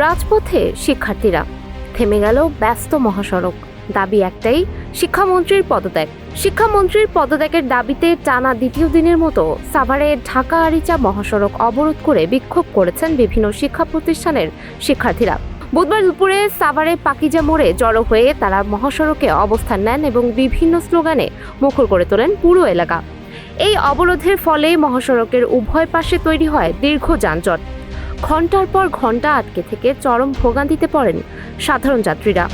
রাজপথে শিক্ষার্থীরা, থেমে গেল ব্যস্ত মহাসড়ক। দাবি একটাই, শিক্ষামন্ত্রীর পদত্যাগ। শিক্ষামন্ত্রীর পদত্যাগের দাবিতে টানা দ্বিতীয় দিনের মতো সাভারে ঢাকা আরিচা মহাসড়ক অবরোধ করে বিক্ষোভ করেছেন বিভিন্ন শিক্ষা প্রতিষ্ঠানের শিক্ষার্থীরা। বুধবার দুপুরে সাভারে পাকিজা মোড়ে জড়ো হয়ে তারা মহাসড়কে অবস্থান নেন এবং বিভিন্ন স্লোগানে মুখর করে তোলেন পুরো এলাকা। এই অবরোধের ফলে মহাসড়কের উভয় পাশে তৈরি হয় দীর্ঘ যানজট। ঘণ্টার পর ঘণ্টা আটকে থেকে চরম ভোগান্তিতে পড়েন সাধারণ যাত্রীরা।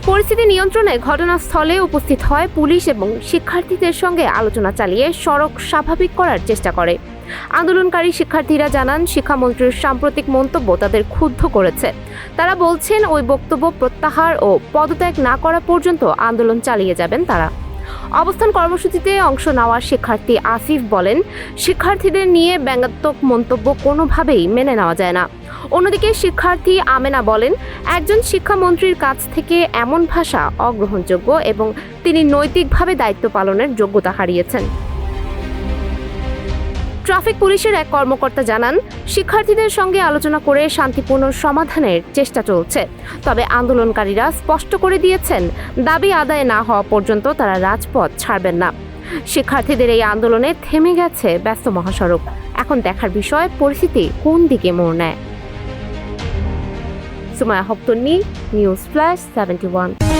পরিস্থিতি নিয়ন্ত্রণে ঘটনাস্থলে উপস্থিত হয় পুলিশ এবং শিক্ষার্থীদের সঙ্গে আলোচনা চালিয়ে সড়ক স্বাভাবিক করার চেষ্টা করে। আন্দোলনকারী শিক্ষার্থীরা জানান, শিক্ষামন্ত্রীর সাম্প্রতিক মন্তব্য তাদের ক্ষুব্ধ করেছে। তারা বলছেন, ওই বক্তব্য প্রত্যাহার ও পদত্যাগ না করা পর্যন্ত আন্দোলন চালিয়ে যাবেন তারা। অবস্থান কর্মসূচিতে অংশ নেওয়া শিক্ষার্থী আসিফ বলেন, শিক্ষার্থীদের নিয়ে ব্যঙ্গাত্মক মন্তব্য কোনোভাবেই মেনে নেওয়া যায় না। অন্যদিকে শিক্ষার্থী আমেনা বলেন, একজন শিক্ষামন্ত্রীর কাছ থেকে এমন ভাষা অগ্রহণযোগ্য এবং তিনি নৈতিকভাবে দায়িত্ব পালনের যোগ্যতা হারিয়েছেন। ট্রাফিক পুলিশের এক কর্মকর্তা জানান, শিক্ষার্থীদের সঙ্গে আলোচনা করে শান্তিপূর্ণ সমাধানের চেষ্টা চলছে। তবে আন্দোলনকারীরা স্পষ্ট করে দিয়েছেন, দাবি আদায় না হওয়া পর্যন্ত তারা রাজপথ ছাড়বেন না। শিক্ষার্থীদের এই আন্দোলনে থেমে গেছে ব্যস্ত মহাসড়ক। এখন দেখার বিষয় পরিস্থিতি কোন দিকে মোড় নেয়। সুমায়া হক তন্নি, নিউজ ফ্ল্যাশ 71।